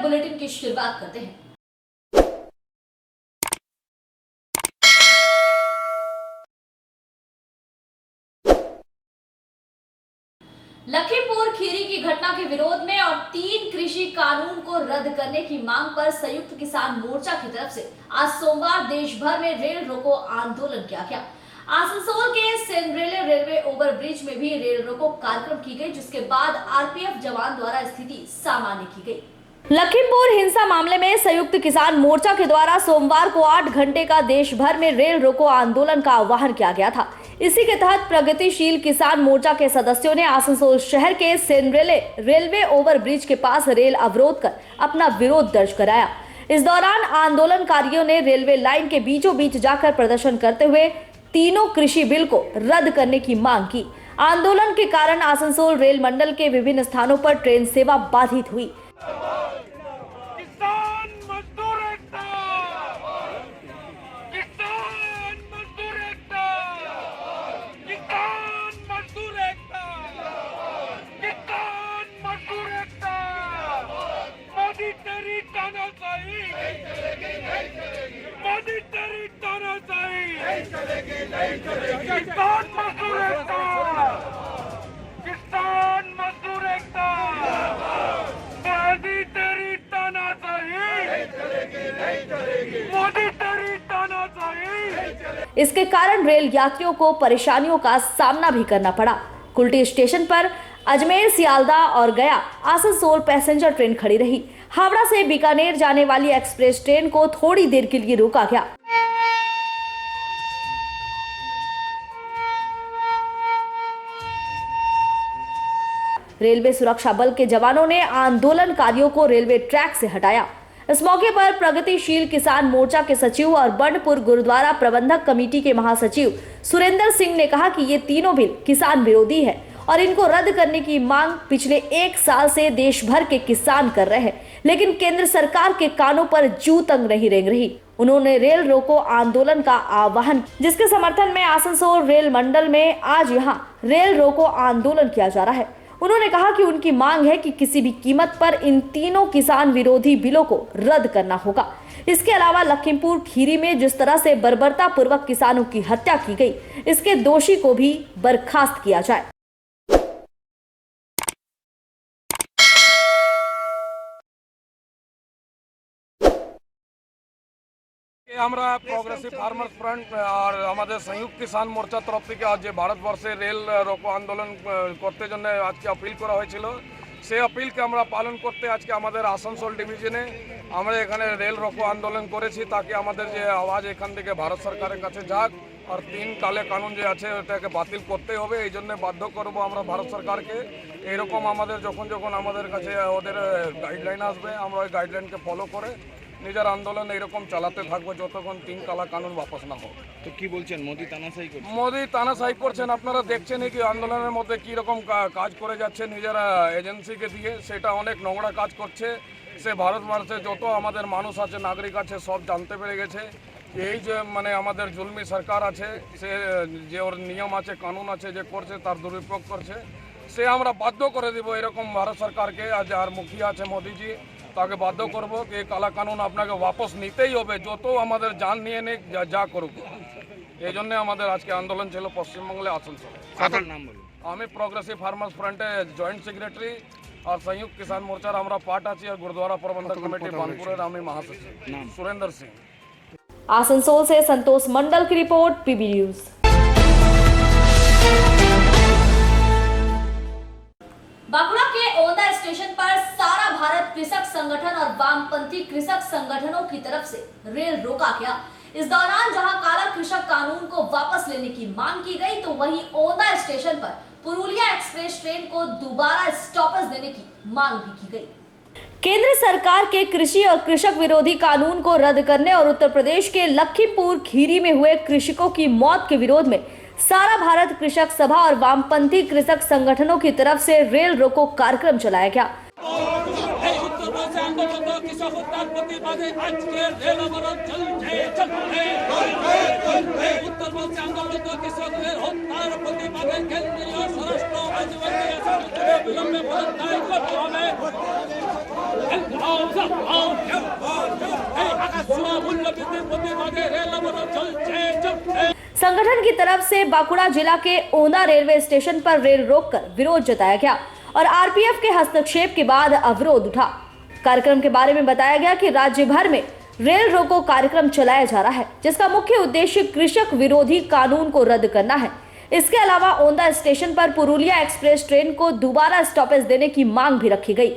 Bulletin की शुरुआत करते हैं। लखीमपुर खीरी की घटना के विरोध में और 3 कृषि कानून को रद्द करने की मांग पर संयुक्त किसान मोर्चा की तरफ से आज सोमवार देश भर में रेल रोको आंदोलन किया गया। आसनसोल के सेंड्रेले रेलवे ओवरब्रिज में भी रेल रोको कार्यक्रम की गई, जिसके बाद आरपीएफ जवान द्वारा स्थिति सामान्य की गई। लखीमपुर हिंसा मामले में संयुक्त किसान मोर्चा के द्वारा सोमवार को 8 घंटे का देश भर में रेल रोको आंदोलन का आह्वान किया गया था। इसी के तहत प्रगतिशील किसान मोर्चा के सदस्यों ने आसनसोल शहर के सेंड्रेले रेलवे ओवरब्रिज के पास रेल अवरोध कर अपना विरोध दर्ज कराया। इस दौरान आंदोलनकारियों ने रेलवे लाइन के बीचों बीच जाकर प्रदर्शन करते हुए तीनों कृषि बिल को रद्द करने की मांग की। आंदोलन के कारण आसनसोल रेल मंडल के विभिन्न स्थानों पर ट्रेन सेवा बाधित हुई। किसान मजदूर एकता, किसान मजदूर एकता, किसान मजदूर एकता, किसान मजदूर एकता। मोदी तेरी तानाशाही, मोदी तेरी तानाशाही, किसान मजदूर एकता, किसान मजदूर एकता। मोदी तेरी तानाशाही, मोदी तेरी तानाशाही। इसके कारण रेल यात्रियों को परेशानियों का सामना भी करना पड़ा। कुल्टी स्टेशन पर अजमेर, सियालदा और गया आसनसोल पैसेंजर ट्रेन खड़ी रही। हावड़ा से बीकानेर जाने वाली एक्सप्रेस ट्रेन को थोड़ी देर के लिए रोका गया। रेलवे सुरक्षा बल के जवानों ने आंदोलनकारियों को रेलवे ट्रैक से हटाया। इस मौके पर प्रगतिशील किसान मोर्चा के सचिव और बंडपुर गुरुद्वारा प्रबंधक कमेटी के महासचिव सुरेंद्र सिंह ने कहा कि ये तीनों बिल किसान विरोधी है और इनको रद्द करने की मांग पिछले 1 साल से देश भर के किसान कर रहे हैं, लेकिन केंद्र सरकार के कानों पर जू तक नहीं रेंग रही। उन्होंने रेल रोको आंदोलन का आह्वान, जिसके समर्थन में आसनसोल रेल मंडल में आज यहाँ रेल रोको आंदोलन किया जा रहा है। उन्होंने कहा कि उनकी मांग है कि किसी भी कीमत पर इन तीनों किसान विरोधी बिलों को रद्द करना होगा। इसके अलावा लखीमपुर खीरी में जिस तरह से बर्बरता पूर्वक किसानों की हत्या की गई, इसके दोषी को भी बर्खास्त किया जाए। আমরা প্রগ্রেসিভ ফার্মার্স ফ্রন্ট আর আমাদের সংযুক্ত কিষাণ মোর্চার তরফ থেকে আজ যে ভারতবর্ষে রেল রোকো আন্দোলন করতে জন্য আজকে আপিল করা হয়েছিল, সেই আপিলকে আমরা পালন করতে আজকে আমাদের আসানসোল ডিভিশনে আমরা এখানে রেল রোকো আন্দোলন করেছি, তাকে আমাদের যে আওয়াজ এখান থেকে ভারত সরকারের কাছে যাক আর 3 কালে কানুন যে আছে ওটাকে বাতিল করতেই হবে। এই জন্য বাধ্য করবো আমরা ভারত সরকারকে। এইরকম আমাদের যখন যখন আমাদের কাছে ওদের গাইডলাইন আসবে, আমরা ওই গাইডলাইনকে ফলো করে নিজের আন্দোলন এরকম চালাতে থাকবো যতক্ষণ 3 কালা কানুন বাপস না হোক। তো কি বলছেন, মোদি তানাশাই করছেন? মোদি তানাশাই করছেন। আপনারা দেখছেন কি আন্দোলনের মধ্যে কি রকম কাজ করে যাচ্ছে নিজেরা এজেন্সিকে দিয়ে, সেটা অনেক নোংরা কাজ করছে। সে ভারতবর্ষে যত আমাদের মানুষ আছে, নাগরিক আছে, সব জানতে পেরে গেছে এই যে মানে আমাদের জুলমি সরকার আছে, সে যে ওর নিয়ম আছে, কানুন আছে, যে করছে তার দুরুপয়োগ করছে। সে আমরা বাধ্য করে দিব এরকম ভারত সরকারকে, আজ আর মুখিয়া আছে মোদিজি, তাকে বাধ্য করবো যে কালা কানুন আপনাকে বাপস নিতেই হবে, যত আমাদের জান নিয়ে নিক, যা করুক। এই জন্য আমাদের আজকে আন্দোলন ছিল পশ্চিমবঙ্গে আসানসোলে। আমি প্রগ্রেসিভ ফার্মার্স ফ্রন্টে জয়েন্ট সেক্রেটারি আর संयुक्त किसान मोर्चार আমরা পার্ট আছি আর गुरुद्वारा प्रबंधक कमेटी बानपुरेर আমি महासचिव सुरेंद्र सिंह। आसनसोल से संतोष मंडल की रिपोर्ट, पीबी न्यूज। बांकुड़ा के ओंदा स्टेशन पर सारा भारत कृषक संगठन और वामपंथी कृषक संगठनों की तरफ से रेल रोका गया। इस दौरान जहां काला कृषक कानून को वापस लेने की मांग की गई, तो वहीं ओंदा स्टेशन पर पुरुलिया एक्सप्रेस ट्रेन को दोबारा स्टॉपेज देने की मांग भी की गई। केंद्र सरकार के कृषि और कृषक विरोधी कानून को रद्द करने और उत्तर प्रदेश के लखीमपुर खीरी में हुए कृषकों की मौत के विरोध में सारा भारत कृषक सभा और वामपंथी कृषक संगठनों की तरफ से रेल रोको कार्यक्रम चलाया गया। संगठन की तरफ से बांकुड़ा जिला के ओंदा रेलवे स्टेशन पर रेल रोककर विरोध जताया गया और आरपीएफ के हस्तक्षेप के बाद अवरोध उठा। कार्यक्रम के बारे में बताया गया कि राज्य भर में रेल रोको कार्यक्रम चलाया जा रहा है, जिसका मुख्य उद्देश्य कृषक विरोधी कानून को रद्द करना है। इसके अलावा ओंदा स्टेशन पर पुरुलिया एक्सप्रेस ट्रेन को दोबारा स्टॉपेज देने की मांग भी रखी गई।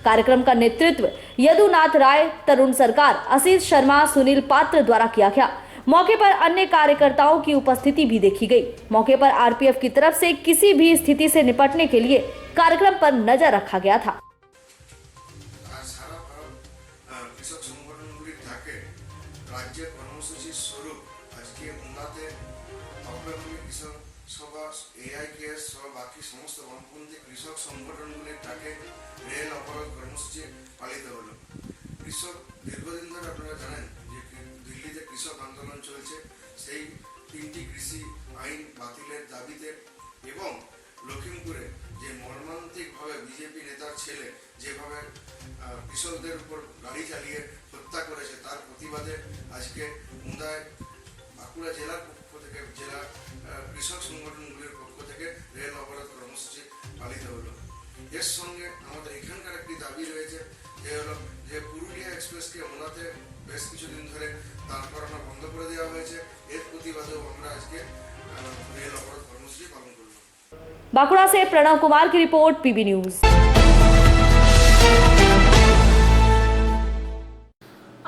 कार्यक्रम का नेतृत्व यदुनाथ राय, तरुण सरकार, आशीष शर्मा, सुनील पात्र द्वारा किया गया। मौके पर अन्य कार्यकर्ताओं की उपस्थिति भी देखी गई। मौके पर आरपीएफ की तरफ से किसी भी स्थिति से निपटने के लिए कार्यक्रम पर नजर रखा गया था। রেল অবরোধ কর্মসূচি পালিত হলো। কৃষক দীর্ঘদিন ধরে আপনারা জানেন যে দিল্লিতে কৃষক আন্দোলন চলছে, সেই 3টি কৃষি আইন বাতিলের দাবিতে এবং লখিমপুরে যে মর্মান্তিকভাবে বিজেপি নেতার ছেলে যেভাবে কৃষকদের উপর গাড়ি চালিয়ে হত্যা করেছে তার প্রতিবাদে আজকে মুন্দায় বাঁকুড়া জেলার পক্ষ থেকে জেলা কৃষক সংগঠনগুলির পক্ষ থেকে রেল অবরোধ কর্মসূচি পালিত হলো। এর সঙ্গে আমাদের এখানকার একটি দাবি রয়েছে যে পুরুলিয়া এক্সপ্রেসকে ওনাতে বেশ কিছুদিন ধরে দাঁড় করানো বন্ধ করে দেওয়া হয়েছে। এর প্রতিবাদেও আমরা আজকে রেল অবরোধ কর্মসূচি পালন করব। बांकुड़ा से प्रणव कुमार की रिपोर्ट, पीबी न्यूज।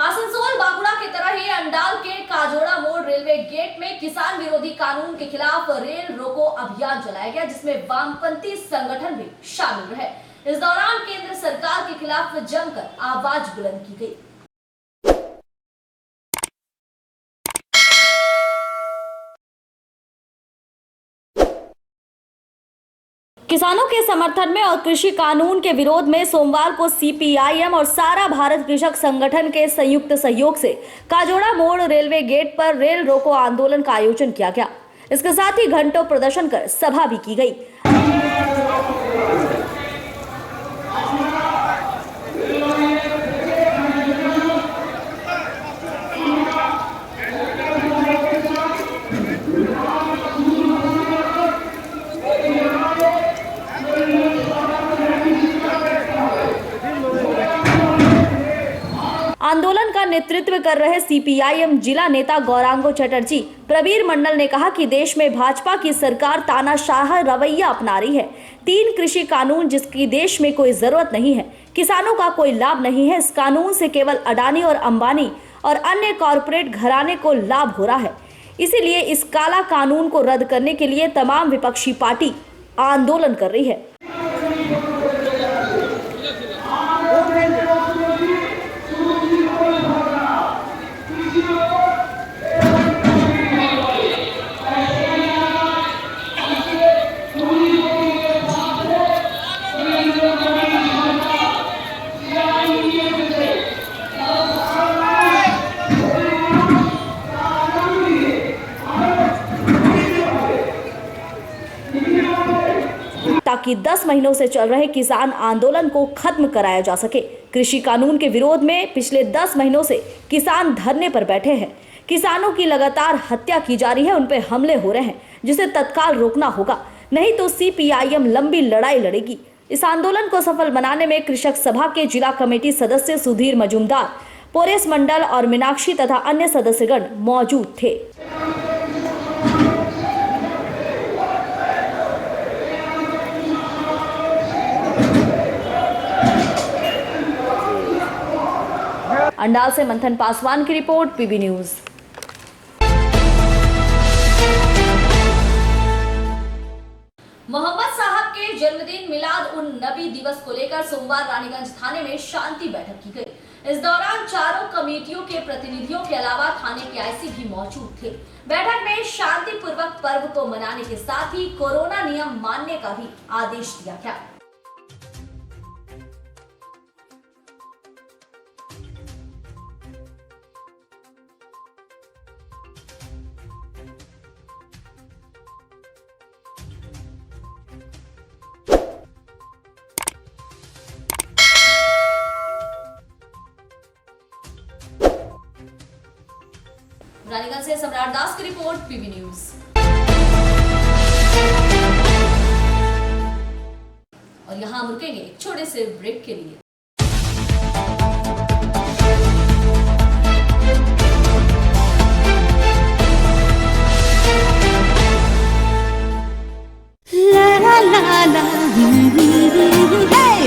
आसनसोल बांकुड़ा की तरह ही अंडाल के काजोड़ा मोड़ रेलवे गेट में किसान विरोधी कानून के खिलाफ रेल रोको अभियान चलाया गया, जिसमें वामपंथी संगठन भी शामिल रहे। इस दौरान केंद्र सरकार के खिलाफ जमकर आवाज बुलंद की गई। किसानों के समर्थन में और कृषि कानून के विरोध में सोमवार को सीपीआईएम और सारा भारत कृषक संगठन के संयुक्त सहयोग से काजोड़ा मोड़ रेलवे गेट पर रेल रोको आंदोलन का आयोजन किया गया। इसके साथ ही घंटों प्रदर्शन कर सभा भी की गई। आंदोलन का नेतृत्व कर रहे सीपीआईएम जिला नेता गौरांगो चटर्जी प्रवीर मंडल ने कहा कि देश में भाजपा की सरकार तानाशाह रवैया अपना रही है। 3 कृषि कानून जिसकी देश में कोई जरूरत नहीं है, किसानों का कोई लाभ नहीं है। इस कानून से केवल अडानी और अंबानी और अन्य कॉरपोरेट घराने को लाभ हो रहा है। इसीलिए इस काला कानून को रद्द करने के लिए तमाम विपक्षी पार्टी आंदोलन कर रही है। ताकि 10 महीनों से चल रहे किसान आंदोलन को खत्म कराया जा सके। कृषि कानून के विरोध में पिछले 10 महीनों से किसान धरने पर बैठे हैं। किसानों की लगातार हत्या की जा रही है, उन पर हमले हो रहे हैं, जिसे तत्काल रोकना होगा, नहीं तो सीपीआईएम लंबी लड़ाई लड़ेगी। इस आंदोलन को सफल बनाने में कृषक सभा के जिला कमेटी सदस्य सुधीर मजूमदार, पोरेश मंडल और मीनाक्षी तथा अन्य सदस्यगण मौजूद थे। अंडाल से मंथन पासवान की रिपोर्ट, पीबी न्यूज। मोहम्मद साहब के जन्मदिन मिलाद उन नबी दिवस को लेकर सोमवार रानीगंज थाने में शांति बैठक की गई। इस दौरान चारों कमेटियों के प्रतिनिधियों के अलावा थाने के आईसी भी मौजूद थे। बैठक में शांतिपूर्वक पर्व को मनाने के साथ ही कोरोना नियम मानने का भी आदेश दिया गया। रानीगंज से सम्राट दास की रिपोर्ट, पीबी न्यूज। और यहां हम रुकेंगे एक छोटे से ब्रेक के लिए।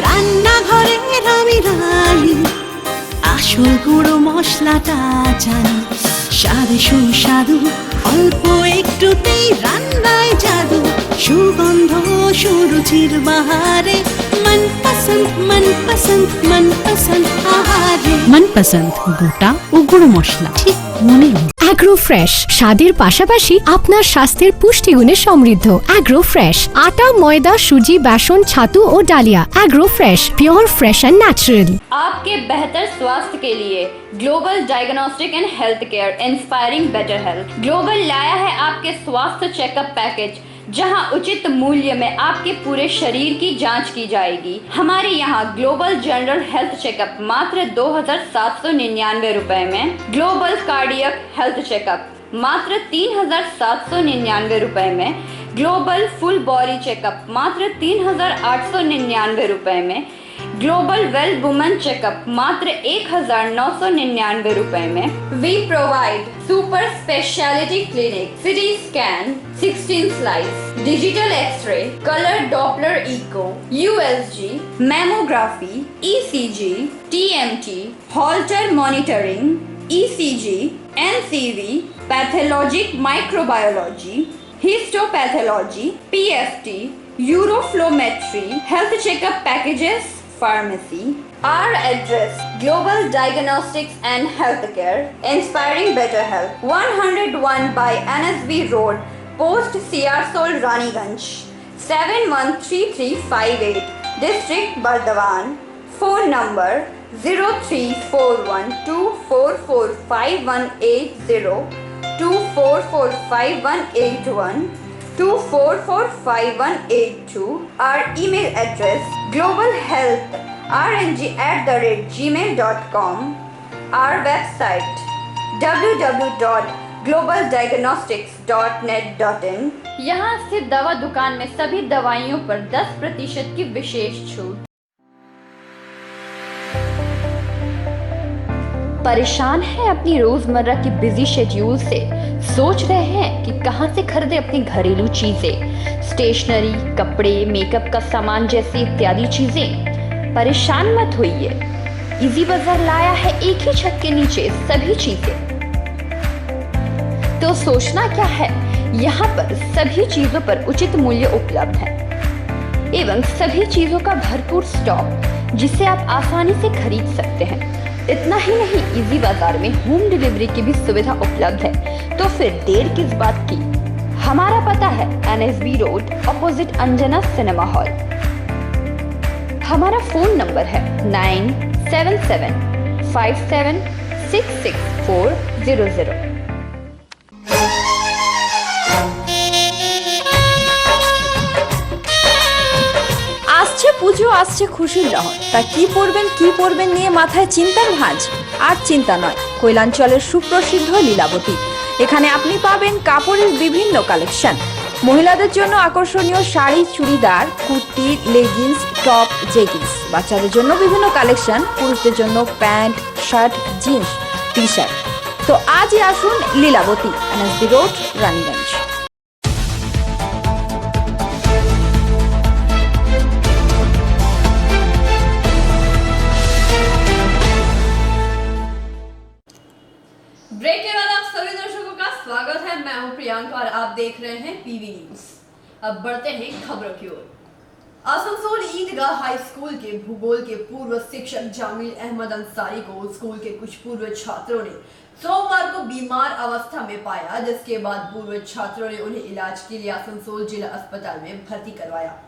রান্নাঘরে আমি রানী, আসল গুঁড়ো মশলাটা জানি, স্বাদে সুস্বাদু অল্প একটুতেই রান্নায় জাদু, সুগন্ধ সুরুচির বাহারে মনপসন্দ আহারে। মনপসন্দ গোটা ও গুঁড়ো মশলা ঠিক মনে। অ্যাগ্রো ফ্রেশ স্বাদের পাশাপাশি আপনার স্বাস্থ্যের পুষ্টিগুণে সমৃদ্ধ। অ্যাগ্রো ফ্রেশ আটা, ময়দা, সুজি, বেসন, ছাতু ও ডালিয়া। Agro fresh pure, fresh and natural. आपके बेहतर स्वास्थ्य के लिए global diagnostic and health care inspiring better health global लाया है आपके स्वास्थ्य चेकअप पैकेज, जहां उचित मूल्य में आपके पूरे शरीर की जांच की जाएगी। हमारे यहाँ ग्लोबल जनरल हेल्थ चेकअप मात्र 2,799 रुपए में, ग्लोबल कार्डियक हेल्थ चेकअप मात्र 3,799 रुपए में, ग्लोबल फुल बॉडी चेकअप मात्र 3,899 रुपए में, ग्लोबल वेल वुमेन चेकअप मात्र 1,999 रुपए में। We provide super speciality clinic, CT scan, 16 slice, digital X ray, colour Doppler echo, USG, mammography, ECG, TMT, Holter monitoring, ECG, NCV, pathologic microbiology, histopathology, PFT, uroflowmetry, health checkup packages, pharmacy. Our address: Global Diagnostics and Healthcare, Inspiring Better Health, 101 by NSB Road, Post Siarsol, Raniganj, 713358, District Bardhaman. Phone number 0341244580, 244581, 244582. Our email address: globalhealthrng@gmail.com. Our website: www.globaldiagnostics.net.in. यहाँ स्थित दवा दुकान में सभी दवाइयों पर 10% की विशेष छूट। परेशान हैं अपनी रोजमर्रा की बिजी शेड्यूल से? सोच रहे हैं कि कहां से खरीदें अपनी घरेलू चीजें, स्टेशनरी, कपड़े, मेकअप का सामान जैसी इत्यादि चीजें? परेशान मत होइए, इजी बाजार लाया है एक ही छत के नीचे सभी चीजें। तो सोचना क्या है, यहाँ पर सभी चीजों पर उचित मूल्य उपलब्ध है एवं सभी चीजों का भरपूर स्टॉक, जिसे आप आसानी से खरीद सकते हैं। इतना ही नहीं, इजी बाजार में होम डिलीवरी की भी सुविधा उपलब्ध है। तो फिर देर किस बात की? हमारा पता है NSB road, opposite Anjana cinema hall. हमारा फोन नंबर है 9775766400। আসছে পুজো, আসছে খুশির লহর, তা কি পরবেন নিয়ে মাথায় চিন্তার ভাঁজ। আর চিন্তা নয়, কৈলাঞ্চলের সুপ্রসিদ্ধ লীলাবতী। এখানে আপনি পাবেন কাপড়ের বিভিন্ন কালেকশন, মহিলাদের জন্য আকর্ষণীয় sari, churidar, kurti, leggings, top, jeggings, বাচ্চাদের জন্য বিভিন্ন কালেকশন, পুরুষদের জন্য pant, shirt, jeans, T shirt. তো আজই আসুন Lilabati, NSB road, Raniganj. Break के बाद आप सभी दर्शकों का स्वागत है। मैं हूं प्रियंका और आप देख रहे हैं पीवी न्यूज। अब बढ़ते हैं खबरों की ओर। आसनसोल ईदगाह हाई स्कूल के भूगोल के पूर्व शिक्षक जामिल अहमद अंसारी को स्कूल के कुछ पूर्व छात्रों ने सोमवार को बीमार अवस्था में पाया, जिसके बाद पूर्व छात्रों ने उन्हें इलाज के लिए आसनसोल जिला अस्पताल में भर्ती करवाया।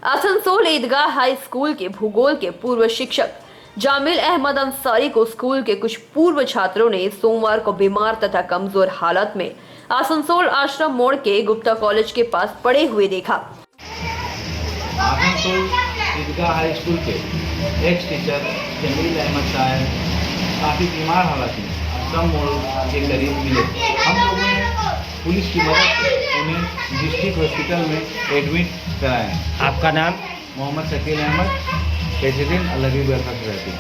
आसनसोल ईदगाह हाई स्कूल के भूगोल के पूर्व शिक्षक जामिल अहमद अंसारी को स्कूल के कुछ पूर्व छात्रों ने सोमवार को बीमार तथा कमजोर हालत में आसनसोल आश्रम मोड़ के गुप्ता कॉलेज के पास पड़े हुए देखा। आसनसोल ईदगाह हाई स्कूल के एक्स टीचर जामिल अहमद साहब काफ़ी बीमार हालत में आश्रम मोड़ के करीब मिले। हम लोगों ने पुलिस की मदद से उन्हें डिस्ट्रिक्ट हॉस्पिटल में एडमिट कराया। आपका नाम? Mohammad Shakeel Ahmad, president Alvi welfare society.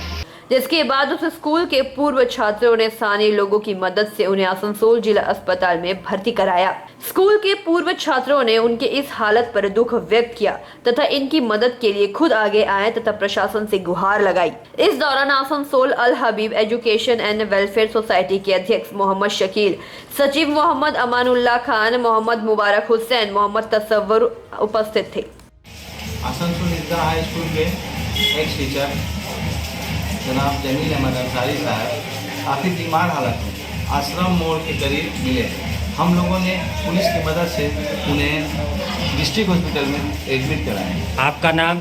जिसके बाद उस स्कूल के पूर्व छात्रों ने स्थानीय लोगों की मदद से उन्हें आसनसोल जिला अस्पताल में भर्ती कराया। स्कूल के पूर्व छात्रों ने उनके इस हालत पर दुख व्यक्त किया तथा इनकी मदद के लिए खुद आगे आए तथा प्रशासन से गुहार लगाई। इस दौरान आसनसोल अल हबीब एजुकेशन एंड वेलफेयर सोसाइटी के अध्यक्ष मोहम्मद शकील, सचिव मोहम्मद अमानुल्लाह खान, मोहम्मद मुबारक हुसैन, मोहम्मद तसव्वुर उपस्थित थे। आसनसोल ईदगाह हाई स्कूल के एक्स टीचर जनाब जामिल अहमद अंसारी साहब काफ़ी बीमार हालत में आश्रम मोड़ के करीब मिले। हम लोगों ने पुलिस की मदद से उन्हें डिस्ट्रिक्ट हॉस्पिटल में एडमिट कराया। आपका नाम?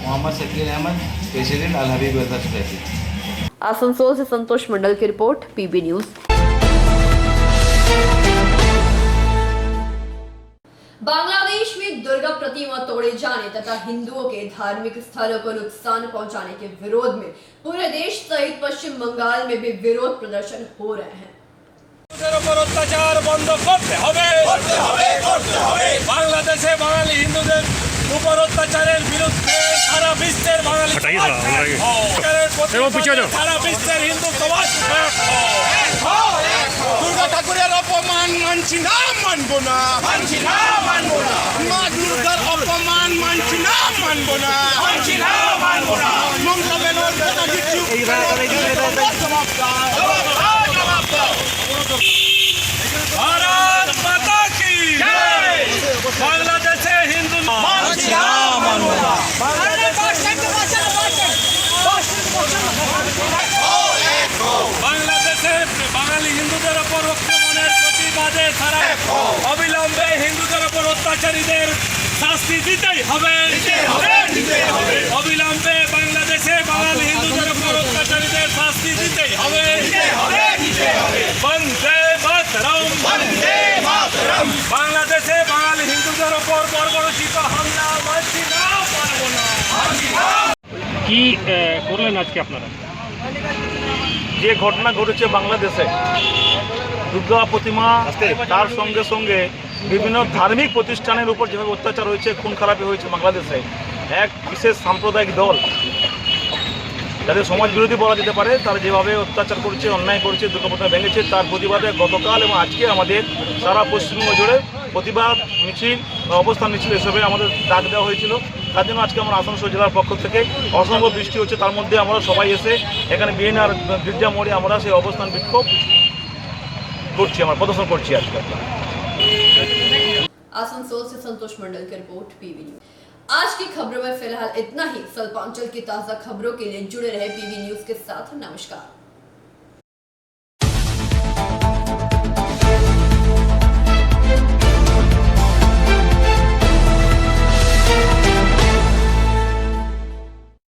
मोहम्मद शकील अहमद, प्रेसिडेंट अल हबीब वेलफेयर सोसाइटी। आसनसोल से संतोष मंडल की रिपोर्ट, पीबी न्यूज। बांग्लादेश में दुर्गा प्रतिमा तोड़े जाने तथा हिंदुओं के धार्मिक स्थलों को नुकसान पहुंचाने के विरोध में पूरे देश सहित पश्चिम बंगाल में भी विरोध प्रदर्शन हो रहे हैं। अत्याचार बंद करते হবে। बांग्लादेशे बांगाली हिंदुদের উপর অত্যাচারের বিরুদ্ধে সারা বিশ্বের বাঙালি সারা বিশ্বের হিন্দু সমাজ দুর্গা ঠাকুরের অপমান মানছি না, মানবো না, মা দুর্গার অপমান মানছি না, মানবো না, মমতা ব্যানার্জি भारत माता की जय। बांग्लादेशे हिंदू বাংলাদেশে বাঙালি হিন্দুদের ওপর আক্রমণের প্রতিবাদে সারা অবিলম্বে হিন্দুদের ওপর অত্যাচারীদের শাস্তি দিতেই হবে। অবিলম্বে বাংলাদেশে বাঙালি হিন্দুদের ওপর অত্যাচারীদের শাস্তি দিতেই হবে। বন্দে মাতরম, বাংলাদেশে বাঙালি হিন্দুদের ওপর বর্বরচিত হামলা মানছি না, পারবো না। কি করলেন আজকে আপনারা? যে ঘটনা ঘটেছে বাংলাদেশে দুর্গা প্রতিমা তার সঙ্গে সঙ্গে বিভিন্ন ধার্মিক প্রতিষ্ঠানের উপর যেভাবে অত্যাচার হয়েছে, খুন খারাপি হয়েছে বাংলাদেশে, এক বিশেষ সাম্প্রদায়িক দল যাদের সমাজ বিরোধী বলা যেতে পারে, তারা যেভাবে অত্যাচার করছে, অন্যায় করছে, দুর্গা প্রতিমা ভেঙেছে, তার প্রতিবাদে গতকাল এবং আজকে আমাদের সারা পশ্চিমবঙ্গ জুড়ে প্রতিবাদ মিছিল, অবস্থান মিছিল এসবে আমাদের ডাক দেওয়া হয়েছিল। তার জন্য আজকে আমরা আসানসোল জেলার পক্ষ থেকে অসম্ভব বৃষ্টি হচ্ছে, তার মধ্যে আমরা সবাই এসে এখানে বিএনআর গির্জা মোড়ে আমরা সেই অবস্থান বিক্ষোভ করছি, আমরা প্রদর্শন করছি আজকে। आसनसोल से संतोष मंडल की रिपोर्ट, पीवी न्यूज। आज की खबरों में फिलहाल इतना ही। सल्पांचल की ताजा खबरों के लिए जुड़े रहे पीवी न्यूज के साथ। नमस्कार।